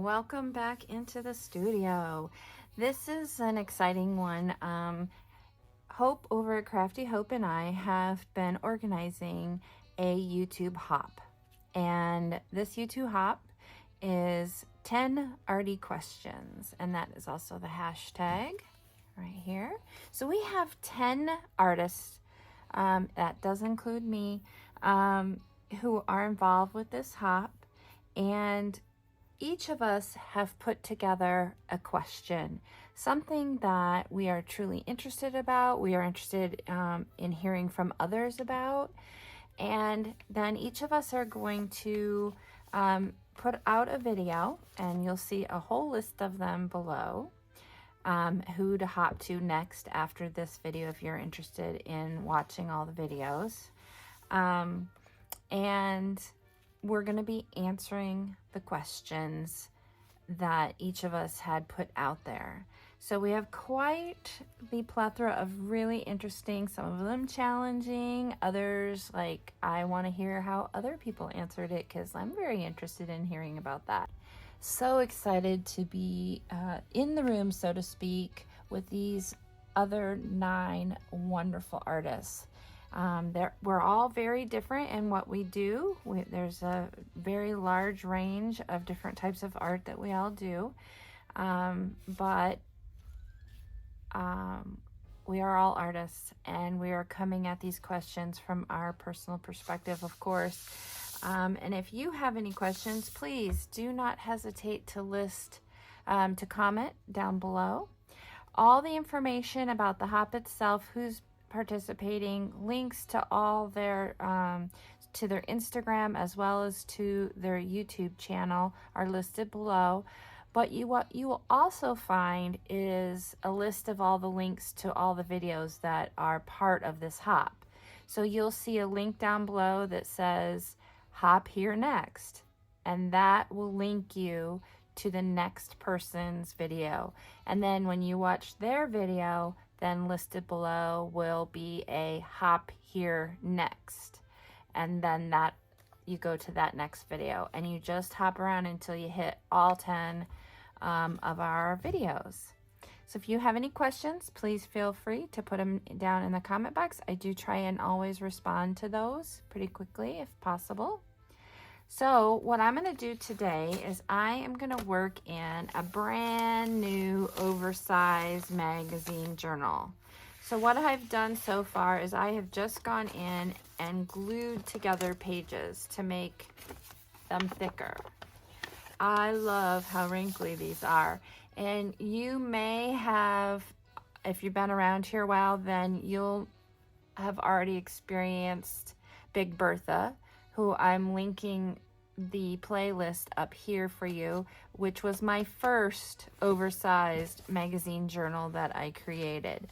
Welcome back into the studio. This is an exciting one. Hope over at CraftyHope and I have been organizing a YouTube hop. And this YouTube hop is 10 arty questions. And that is also the hashtag right here. So we have 10 artists, that does include me, who are involved with this hop. And each of us have put together a question, something that we are truly interested about, we are interested in hearing from others about, and then each of us are going to put out a video, and you'll see a whole list of them below, who to hop to next after this video if you're interested in watching all the videos. And we're going to be answering the questions that each of us had put out there. So we have quite the plethora of really interesting, some of them challenging, others like I want to hear how other people answered it because I'm very interested in hearing about that. So excited to be in the room, so to speak, with these other 9 wonderful artists. We're all very different in what we do. There's a very large range of different types of art that we all do, but we are all artists, and we are coming at these questions from our personal perspective, of course. And if you have any questions, please do not hesitate to comment down below. All the information about the hop itself, who's participating, links to all their to their Instagram as well as to their YouTube channel are listed below. But what you will also find is a list of all the links to all the videos that are part of this hop. So you'll see a link down below that says hop here next, and that will link you to the next person's video. And then when you watch their video, then listed below will be a hop here next. And then that you go to that next video, and you just hop around until you hit all 10 of our videos. So if you have any questions, please feel free to put them down in the comment box. I do try and always respond to those pretty quickly if possible. So what I'm going to do today is I am going to work in a brand new oversized magazine journal. So what I've done so far is I have just gone in and glued together pages to make them thicker. I love how wrinkly these are. And you may have, if you've been around here a while, then you'll have already experienced Big Bertha, who I'm linking the playlist up here for you, which was my first oversized magazine journal that I created.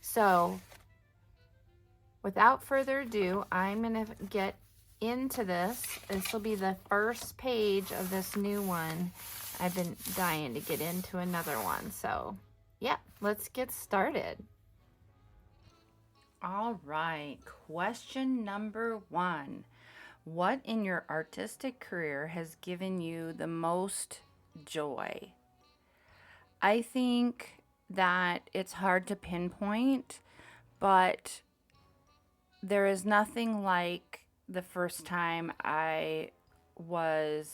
So without further ado, I'm going to get into this. This will be the first page of this new one. I've been dying to get into another one. So yeah, let's get started. All right, question number 1. What in your artistic career has given you the most joy? I think that it's hard to pinpoint, but there is nothing like the first time I was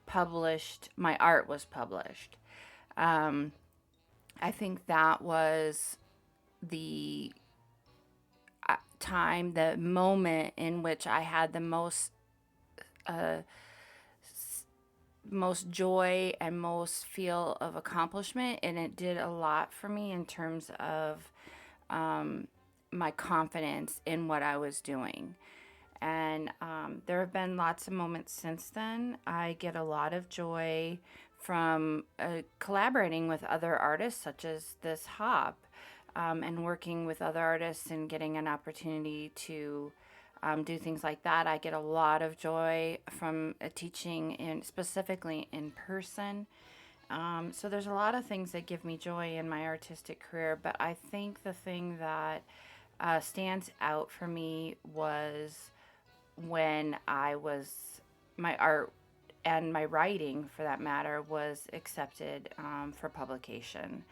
published, my art was published. I think that was the time, the moment in which I had the most joy and most feel of accomplishment, and it did a lot for me in terms of my confidence in what I was doing. And there have been lots of moments since then. I get a lot of joy from collaborating with other artists such as this hop, and working with other artists and getting an opportunity to do things like that. I get a lot of joy from teaching specifically in person. So there's a lot of things that give me joy in my artistic career, but I think the thing that stands out for me was when my art and my writing, for that matter, was accepted for publication.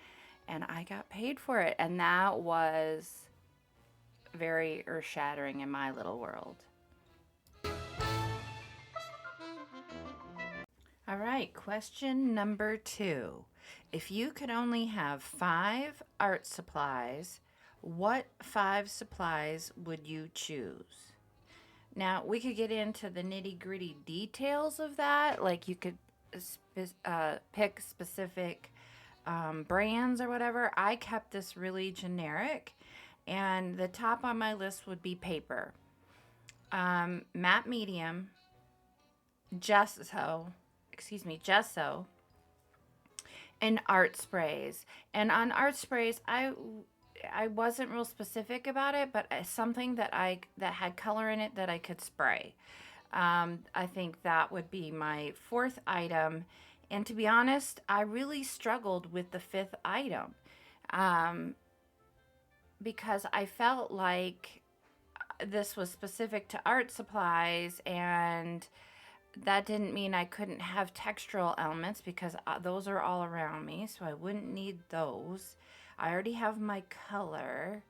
And I got paid for it. And that was very earth-shattering in my little world. All right, question number 2. If you could only have 5 art supplies, what 5 supplies would you choose? Now, we could get into the nitty-gritty details of that. Like, you could pick specific brands or whatever. I kept this really generic, and the top on my list would be paper, matte medium, gesso, and art sprays. And on art sprays, I wasn't real specific about it, but something that had color in it that I could spray. I think that would be my 4th item. And to be honest, I really struggled with the 5th item because I felt like this was specific to art supplies, and that didn't mean I couldn't have textural elements, because those are all around me, so I wouldn't need those. I already have my color.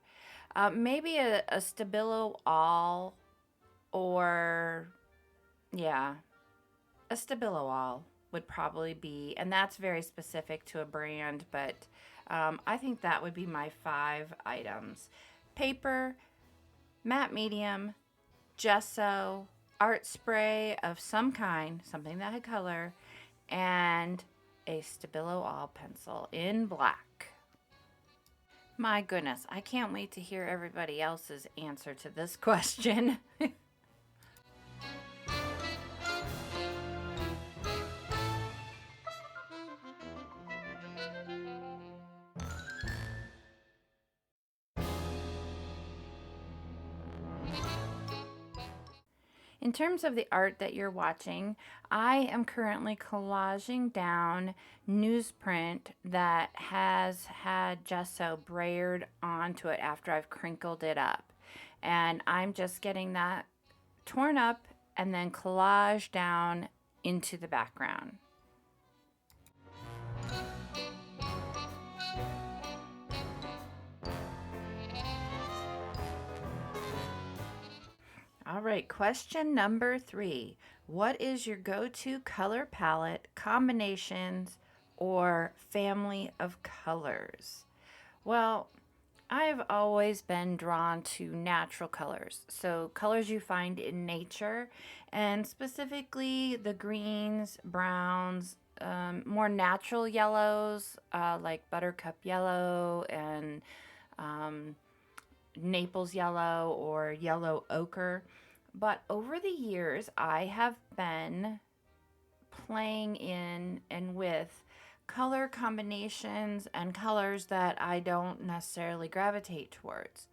Maybe a Stabilo all, or yeah, a Stabilo all would probably be, and that's very specific to a brand, but I think that would be my 5 items. Paper, matte medium, gesso, art spray of some kind, something that had color, and a Stabilo all pencil in black. My goodness, I can't wait to hear everybody else's answer to this question. In terms of the art that you're watching, I am currently collaging down newsprint that has had gesso brayered onto it after I've crinkled it up. And I'm just getting that torn up and then collaged down into the background. All right, question number 3. What is your go-to color palette, combinations, or family of colors? Well, I've always been drawn to natural colors. So colors you find in nature, and specifically the greens, browns, more natural yellows, like buttercup yellow and Naples yellow or yellow ochre. But over the years, I have been playing in and with color combinations and colors that I don't necessarily gravitate towards.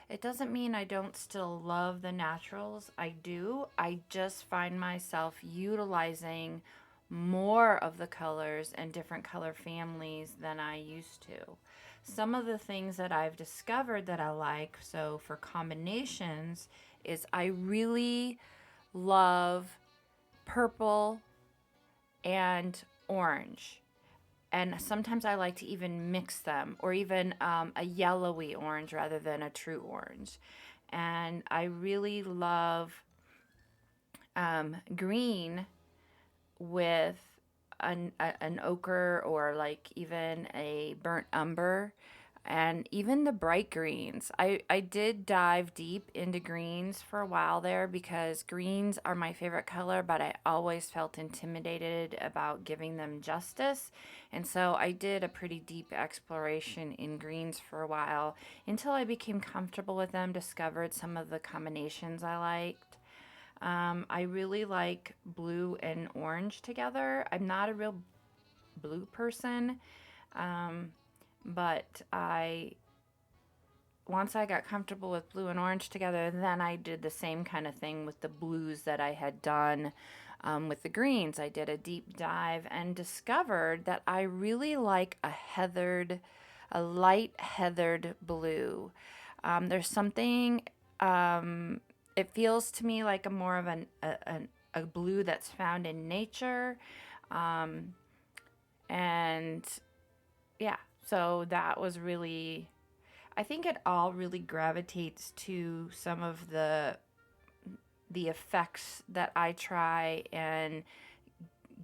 It doesn't mean I don't still love the naturals. I do. I just find myself utilizing more of the colors and different color families than I used to. Some of the things that I've discovered that I like, so for combinations, is I really love purple and orange. And sometimes I like to even mix them, or even a yellowy orange rather than a true orange. And I really love green with an ochre, or like even a burnt umber, and even the bright greens. I did dive deep into greens for a while there, because greens are my favorite color, but I always felt intimidated about giving them justice. And so I did a pretty deep exploration in greens for a while until I became comfortable with them, discovered some of the combinations I liked. I really like blue and orange together. I'm not a real blue person, but once I got comfortable with blue and orange together, then I did the same kind of thing with the blues that I had done with the greens. I did a deep dive and discovered that I really like a light heathered blue. There's something, it feels to me like a more of a blue that's found in nature. And yeah, so that was really, I think it all really gravitates to some of the effects that I try and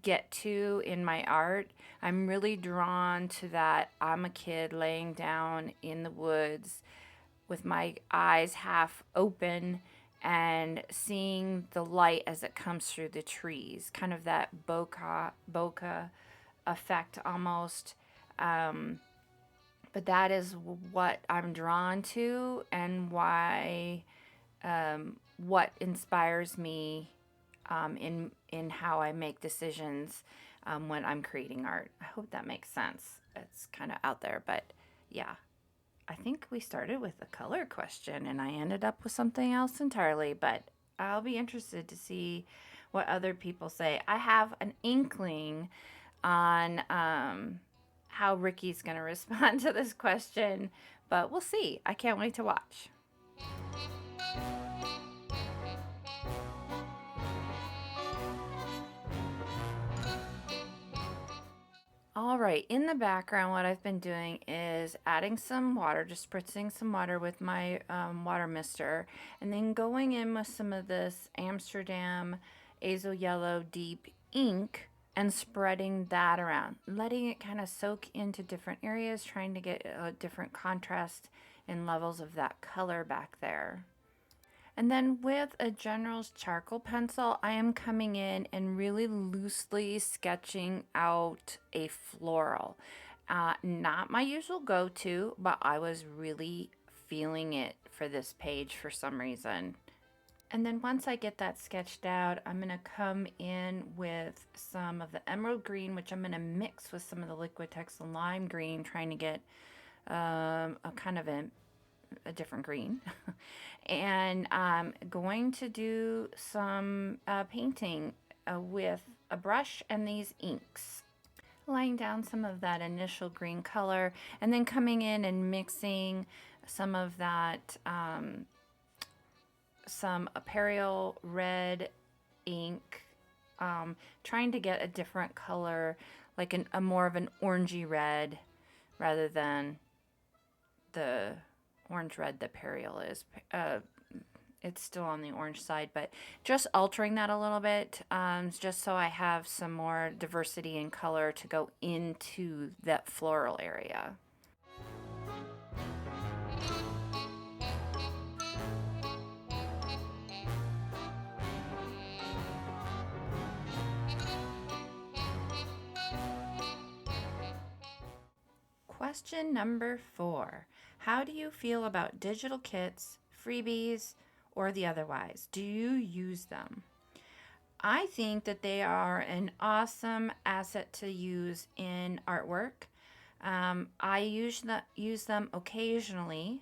get to in my art. I'm really drawn to that. I'm a kid laying down in the woods with my eyes half open and seeing the light as it comes through the trees, kind of that bokeh effect almost. But that is what I'm drawn to, and why, what inspires me in how I make decisions when I'm creating art. I hope that makes sense. It's kind of out there, but yeah. I think we started with a color question and I ended up with something else entirely, but I'll be interested to see what other people say. I have an inkling on how Ricky's going to respond to this question, but we'll see. I can't wait to watch. All right, in the background, what I've been doing is adding some water, just spritzing some water with my water mister, and then going in with some of this Amsterdam Azo Yellow Deep ink and spreading that around, letting it kind of soak into different areas, trying to get a different contrast and levels of that color back there. And then with a General's charcoal pencil, I am coming in and really loosely sketching out a floral. Not my usual go-to, but I was really feeling it for this page for some reason. And then once I get that sketched out, I'm going to come in with some of the emerald green, which I'm going to mix with some of the Liquitex lime green, trying to get a kind of a different green. And I'm going to do some painting with a brush and these inks, laying down some of that initial green color and then coming in and mixing some of that some Imperial red ink, trying to get a different color, like a more of an orangey red rather than the orange red that Imperial is. It's still on the orange side, but just altering that a little bit, just so I have some more diversity in color to go into that floral area. Question number 4. How do you feel about digital kits, freebies, or the otherwise? Do you use them? I think that they are an awesome asset to use in artwork. I use them occasionally.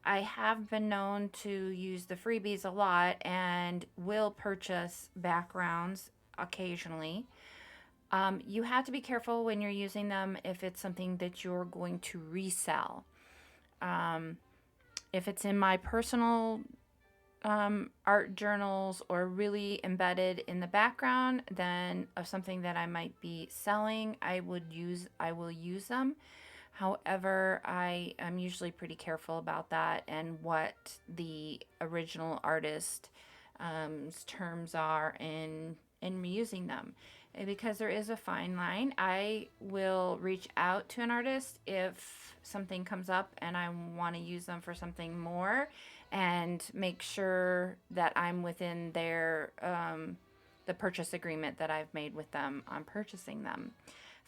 I have been known to use the freebies a lot and will purchase backgrounds occasionally. You have to be careful when you're using them if it's something that you're going to resell. If it's in my personal art journals or really embedded in the background, then of something that I might be selling, I will use them. However, I am usually pretty careful about that and what the original artist's terms are in reusing them. Because there is a fine line, I will reach out to an artist if something comes up and I want to use them for something more, and make sure that I'm within their the purchase agreement that I've made with them on purchasing them.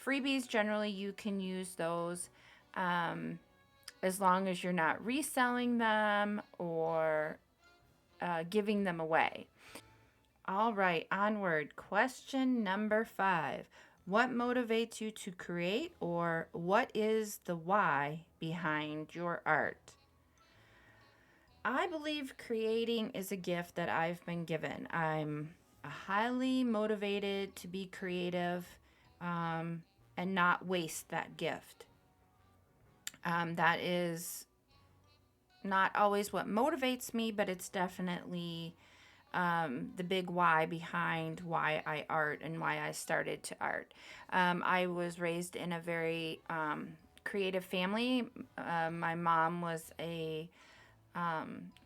Freebies, generally you can use those as long as you're not reselling them or giving them away. All right, onward. Question number 5. What motivates you to create, or what is the why behind your art? I believe creating is a gift that I've been given. I'm highly motivated to be creative and not waste that gift. That is not always what motivates me, but it's definitely the big why behind why I art and why I started to art. I was raised in a very creative family. My mom was a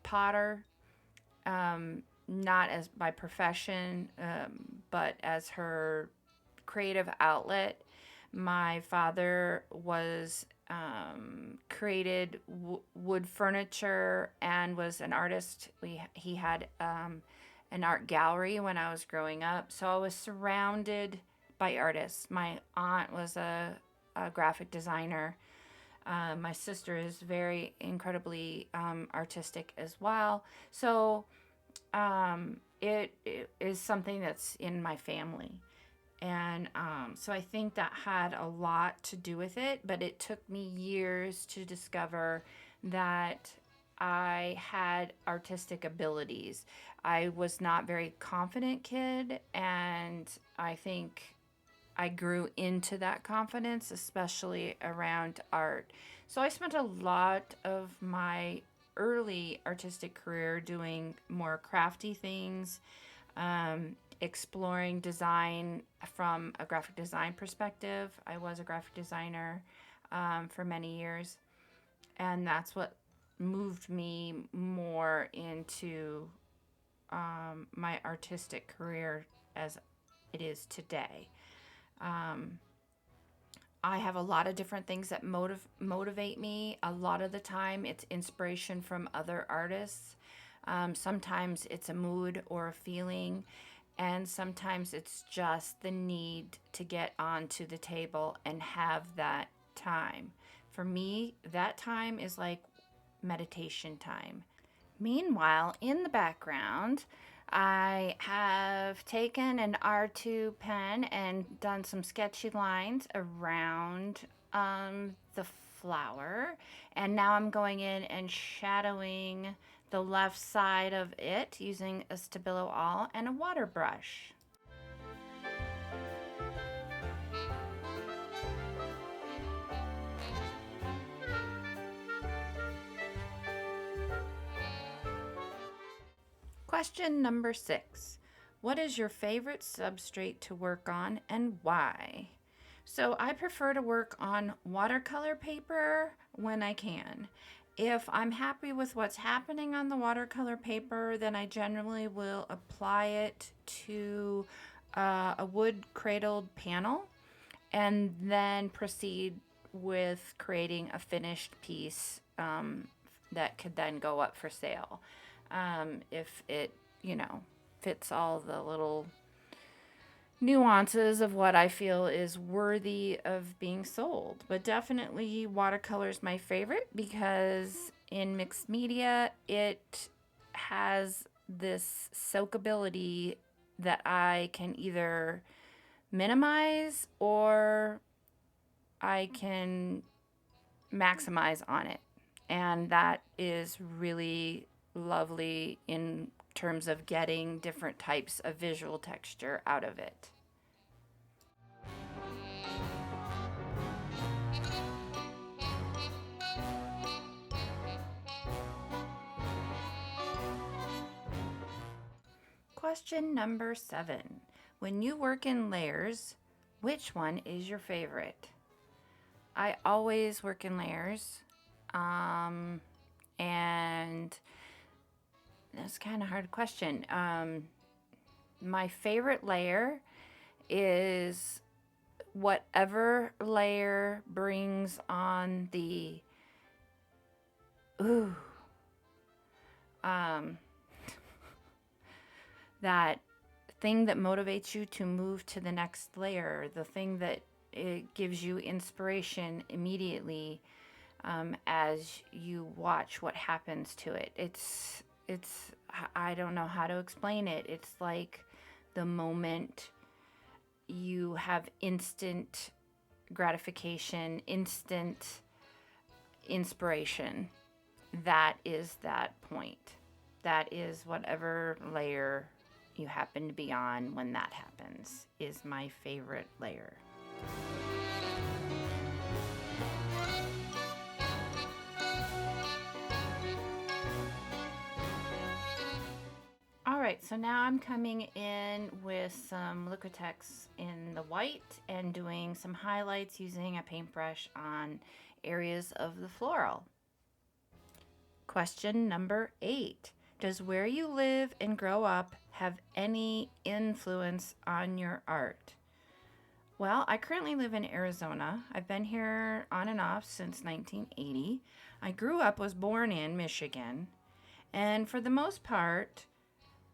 potter, not as by profession, but as her creative outlet. My father was created wood furniture and was an artist. He had an art gallery when I was growing up, so I was surrounded by artists. My aunt was a graphic designer. My sister is very incredibly artistic as well. So it is something that's in my family. And so I think that had a lot to do with it, but it took me years to discover that I had artistic abilities. I was not very confident kid, and I think I grew into that confidence, especially around art. So I spent a lot of my early artistic career doing more crafty things, exploring design from a graphic design perspective. I was a graphic designer for many years, and that's what moved me more into my artistic career as it is today. I have a lot of different things that motivate me. A lot of the time it's inspiration from other artists. Sometimes it's a mood or a feeling, and sometimes it's just the need to get onto the table and have that time. For me, that time is like meditation time. Meanwhile, in the background, I have taken an R2 pen and done some sketchy lines around the flower. And now I'm going in and shadowing the left side of it using a Stabilo All and a water brush. Question number 6. What is your favorite substrate to work on and why? So I prefer to work on watercolor paper when I can. If I'm happy with what's happening on the watercolor paper, then I generally will apply it to a wood cradled panel and then proceed with creating a finished piece that could then go up for sale. If it, fits all the little nuances of what I feel is worthy of being sold. But definitely watercolor is my favorite because in mixed media, it has this soakability that I can either minimize or I can maximize on it. And that is really lovely in terms of getting different types of visual texture out of it. Question number 7. When you work in layers, which one is your favorite? I always work in layers, and that's kind of a hard question. My favorite layer is whatever layer brings on the that thing that motivates you to move to the next layer, the thing that it gives you inspiration immediately as you watch what happens to it. It's I don't know how to explain it. It's like the moment you have instant gratification, instant inspiration. That is that point. That is whatever layer you happen to be on when that happens is my favorite layer. All right, so now I'm coming in with some Liquitex in the white and doing some highlights using a paintbrush on areas of the floral. Question number 8. Does where you live and grow up have any influence on your art? Well, I currently live in Arizona. I've been here on and off since 1980. I was born in Michigan. And for the most part,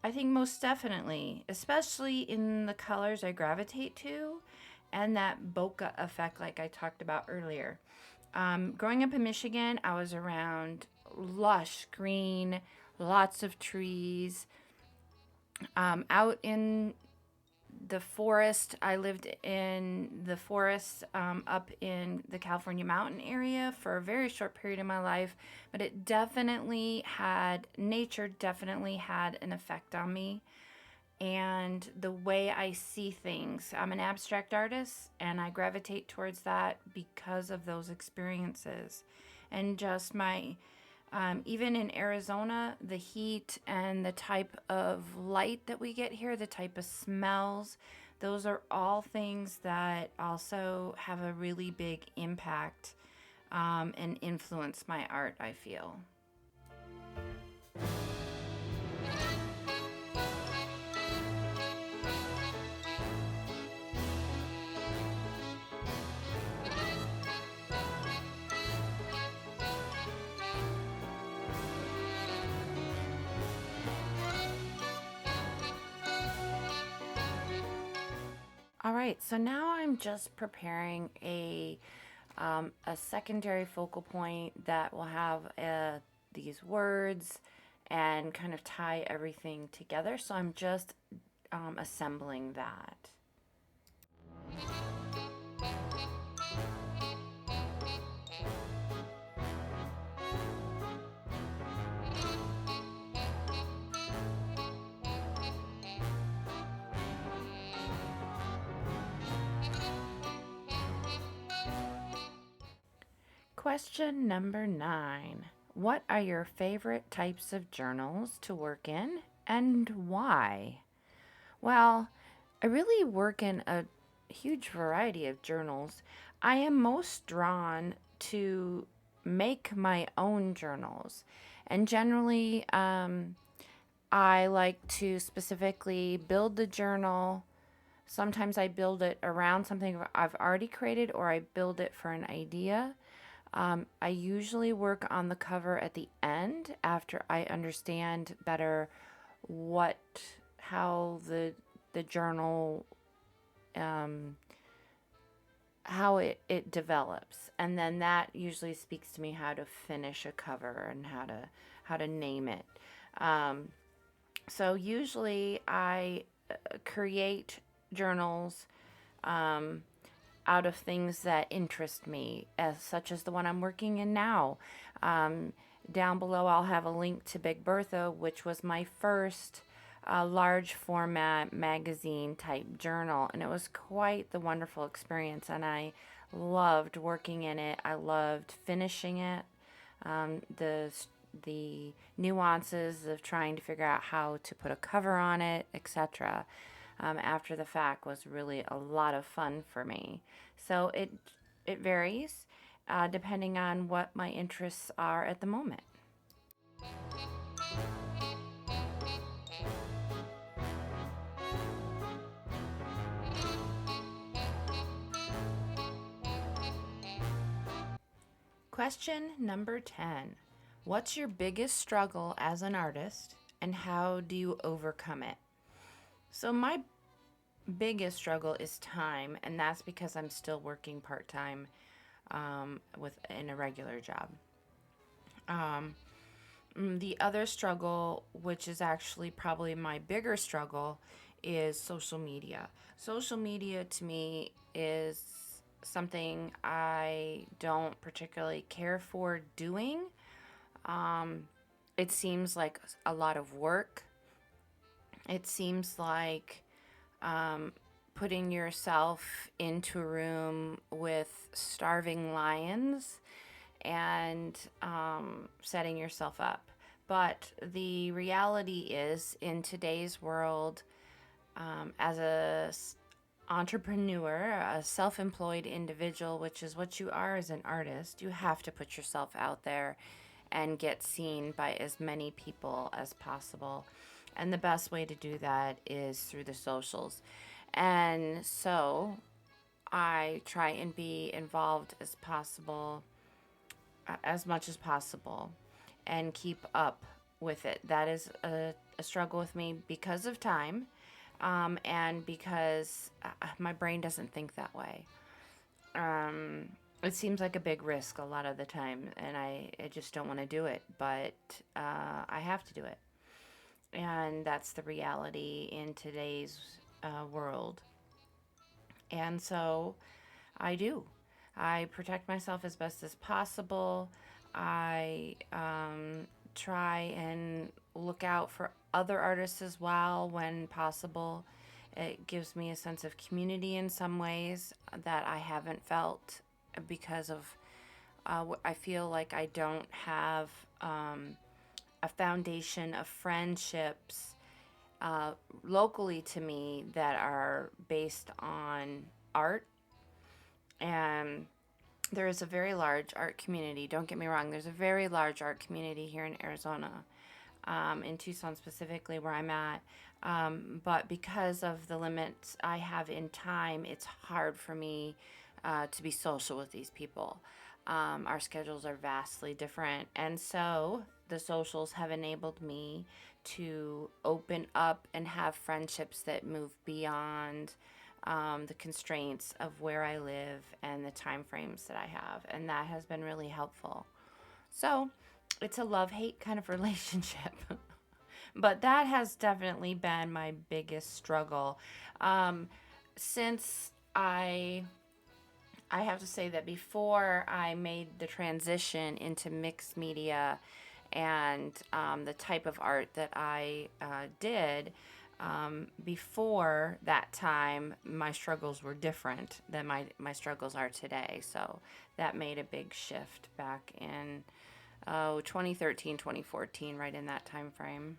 I think most definitely, especially in the colors I gravitate to and that bokeh effect like I talked about earlier. Growing up in Michigan, I was around lush green, lots of trees. Out in the forest, I lived in the forest up in the California mountain area for a very short period of my life, but nature definitely had an effect on me and the way I see things. I'm an abstract artist and I gravitate towards that because of those experiences. And just even in Arizona, the heat and the type of light that we get here, the type of smells, those are all things that also have a really big impact and influence my art, I feel. All right, so now I'm just preparing a secondary focal point that will have these words and kind of tie everything together. So I'm just assembling that. Question number 9. What are your favorite types of journals to work in and why? Well, I really work in a huge variety of journals. I am most drawn to make my own journals. And generally, I like to specifically build the journal. Sometimes I build it around something I've already created or I build it for an idea. I usually work on the cover at the end after I understand better how the journal, how it develops. And then that usually speaks to me how to finish a cover and how to name it. So usually I create journals, out of things that interest me, such as the one I'm working in now. Down below, I'll have a link to Big Bertha, which was my first large format magazine type journal, and it was quite the wonderful experience, and I loved working in it. I loved finishing it. The nuances of trying to figure out how to put a cover on it, etc. After the fact was really a lot of fun for me. So it varies depending on what my interests are at the moment. Question number 10. What's your biggest struggle as an artist and how do you overcome it? So my biggest struggle is time, and that's because I'm still working part-time in a regular job. The other struggle, which is actually probably my bigger struggle, is social media. Social media to me is something I don't particularly care for doing. It seems like a lot of work. It seems like putting yourself into a room with starving lions and setting yourself up. But the reality is, in today's world, as a entrepreneur, a self-employed individual, which is what you are as an artist, you have to put yourself out there and get seen by as many people as possible. And the best way to do that is through the socials. And so I try and be involved as possible, as much as possible, and keep up with it. That is a struggle with me because of time, and because my brain doesn't think that way. It seems like a big risk a lot of the time, and I just don't want to do it, but I have to do it. And that's the reality in today's world. And so I do. I protect myself as best as possible. I try and look out for other artists as well when possible. It gives me a sense of community in some ways that I haven't felt because of, I feel like I don't have a foundation of friendships locally to me that are based on art. And there is a very large art community. Don't get me wrong, there's a very large art community here in Arizona, in Tucson specifically, where I'm at. But because of the limits I have in time, it's hard for me to be social with these people. Our schedules are vastly different. And so the socials have enabled me to open up and have friendships that move beyond the constraints of where I live and the time frames that I have. And that has been really helpful. So it's a love-hate kind of relationship. But that has definitely been my biggest struggle. Since I have to say that before I made the transition into mixed media and the type of art that I did, before that time, my struggles were different than my struggles are today. So that made a big shift back in 2013, 2014, right in that time frame.